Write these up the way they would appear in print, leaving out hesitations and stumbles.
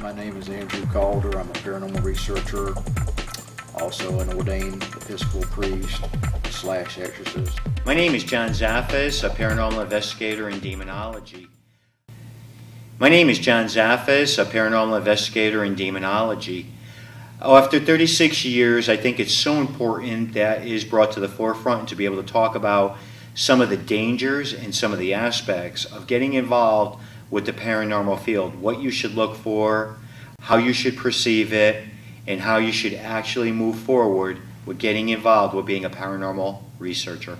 My name is Andrew Calder. I'm a paranormal researcher, also an ordained Episcopal priest / exorcist. My name is John Zaffis, a paranormal investigator in demonology. After 36 years, I think it's so important that is brought to the forefront to be able to talk about some of the dangers and some of the aspects of getting involved with the paranormal field, what you should look for, how you should perceive it, and how you should actually move forward with getting involved with being a paranormal researcher.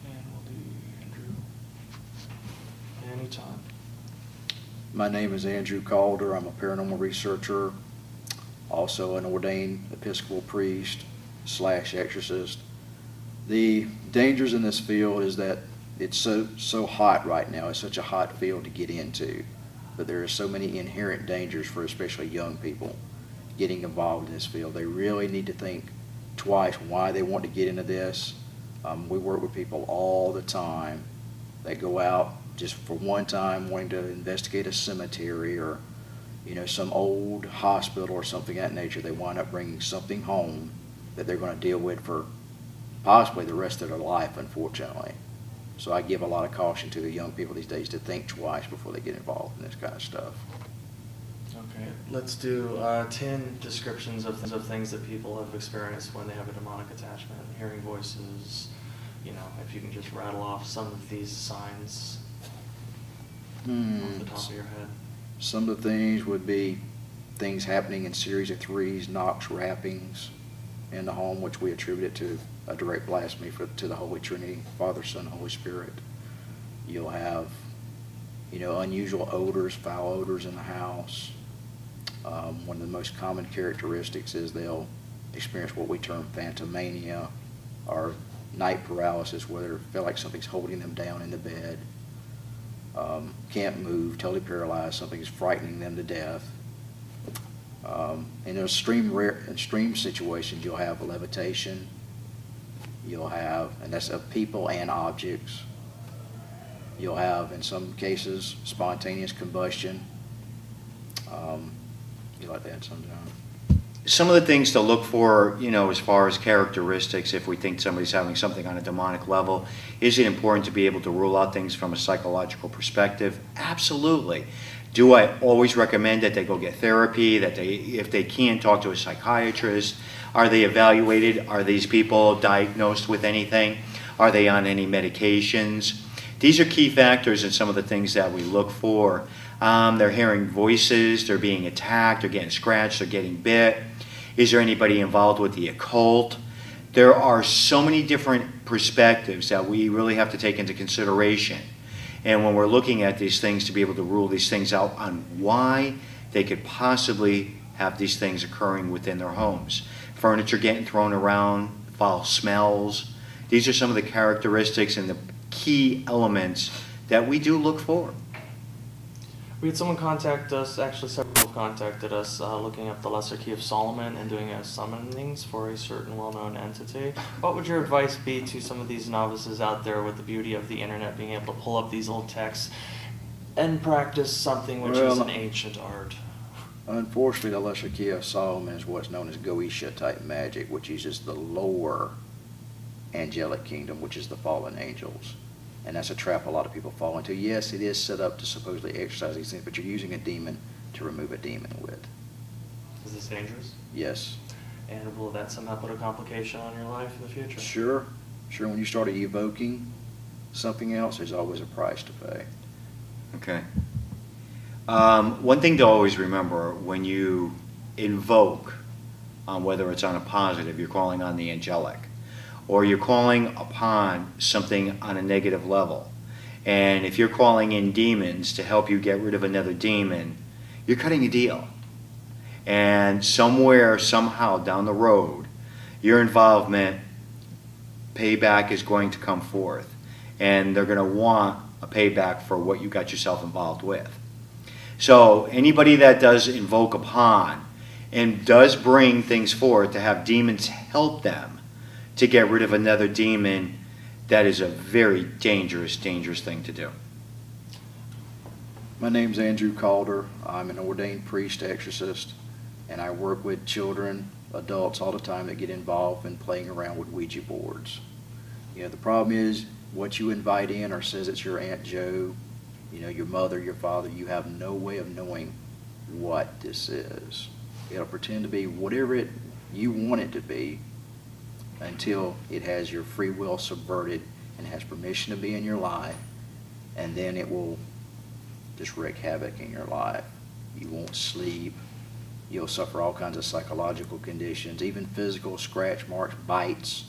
And we'll do Andrew. Anytime. My name is Andrew Calder. I'm a paranormal researcher, also an ordained Episcopal priest / exorcist. The dangers in this field is that it's so hot right now. It's such a hot field to get into, but there are so many inherent dangers for especially young people getting involved in this field. They really need to think twice why they want to get into this. We work with people all the time that go out just for one time wanting to investigate a cemetery or some old hospital or something of that nature. They wind up bringing something home that they're going to deal with for possibly the rest of their life, unfortunately. So I give a lot of caution to the young people these days to think twice before they get involved in this kind of stuff. Okay, let's do 10 descriptions of things that people have experienced when they have a demonic attachment, hearing voices, if you can just rattle off some of these signs off the top of your head. Some of the things would be things happening in series of threes, knocks, rappings in the home, which we attribute it to a direct blasphemy to the Holy Trinity, Father, Son, Holy Spirit. You'll have, unusual odors, foul odors in the house. One of the most common characteristics is they'll experience what we term phantomania, or night paralysis, where they feel like something's holding them down in the bed. Can't move, totally paralyzed, something's frightening them to death. In those extreme situations, you'll have levitation. You'll have, and that's of people and objects. You'll have, in some cases, spontaneous combustion. You like that sometimes? Some of the things to look for, as far as characteristics, if we think somebody's having something on a demonic level, is it important to be able to rule out things from a psychological perspective? Absolutely. Do I always recommend that they go get therapy, that they, if they can, talk to a psychiatrist? Are they evaluated? Are these people diagnosed with anything? Are they on any medications? These are key factors in some of the things that we look for. They're hearing voices, they're being attacked, they're getting scratched, they're getting bit. Is there anybody involved with the occult? There are so many different perspectives that we really have to take into consideration. And when we're looking at these things, to be able to rule these things out on why they could possibly have these things occurring within their homes. Furniture getting thrown around, foul smells. These are some of the characteristics and the key elements that we do look for. We had someone contact us, actually several contacted us, looking up the Lesser Key of Solomon and doing summonings for a certain well-known entity. What would your advice be to some of these novices out there with the beauty of the internet, being able to pull up these old texts and practice something which is an ancient art? Unfortunately, the Lesser Key of Solomon is what's known as Goetia type magic, which uses the lower angelic kingdom, which is the fallen angels. And that's a trap a lot of people fall into. Yes, it is set up to supposedly exercise these things, but you're using a demon to remove a demon with. Is this dangerous? Yes. And will that somehow put a complication on your life in the future? Sure. Sure, when you start evoking something else, there's always a price to pay. Okay. One thing to always remember when you invoke, whether it's on a positive, you're calling on the angelic, or you're calling upon something on a negative level. And if you're calling in demons to help you get rid of another demon, you're cutting a deal. And somewhere, somehow down the road, your involvement, payback is going to come forth. And they're going to want a payback for what you got yourself involved with. So anybody that does invoke upon and does bring things forth to have demons help them to get rid of another demon, that is a very dangerous, dangerous thing to do. My name's Andrew Calder. I'm an ordained priest exorcist, and I work with children, adults all the time that get involved in playing around with Ouija boards. You know, the problem is what you invite in or says it's your Aunt Joe, you know, your mother, your father, you have no way of knowing what this is. It'll pretend to be whatever you want it to be until it has your free will subverted and has permission to be in your life, and then it will just wreak havoc in your life. You won't sleep. You'll suffer all kinds of psychological conditions, even physical scratch marks, bites,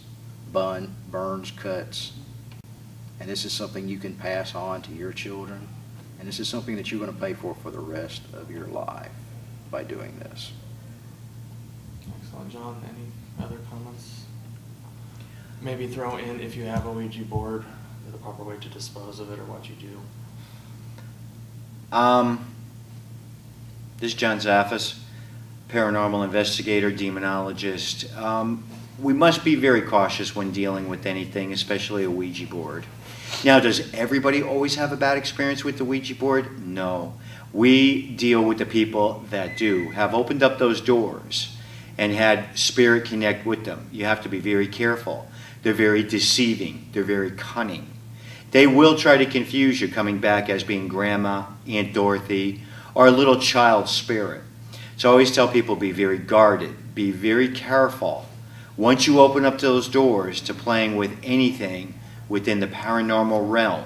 burns, cuts. And this is something you can pass on to your children. And this is something that you're going to pay for the rest of your life by doing this. Excellent. John, any other comments? Maybe throw in, if you have a Ouija board, the proper way to dispose of it or what you do. This is John Zaffis, paranormal investigator, demonologist. We must be very cautious when dealing with anything, especially a Ouija board. Now, does everybody always have a bad experience with the Ouija board? No. We deal with the people that do, have opened up those doors and had spirit connect with them. You have to be very careful. They're very deceiving. They're very cunning. They will try to confuse you, coming back as being Grandma, Aunt Dorothy, or a little child spirit. So I always tell people, be very guarded, be very careful. Once you open up those doors to playing with anything within the paranormal realm.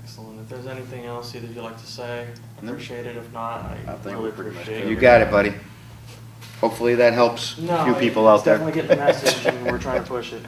Excellent. If there's anything else either you'd like to say, No. appreciate it. If not, I think really we're pretty much appreciate covered. You got it, buddy. Hopefully that helps No, a few people out it's there. definitely getting the message, and we're trying to push it.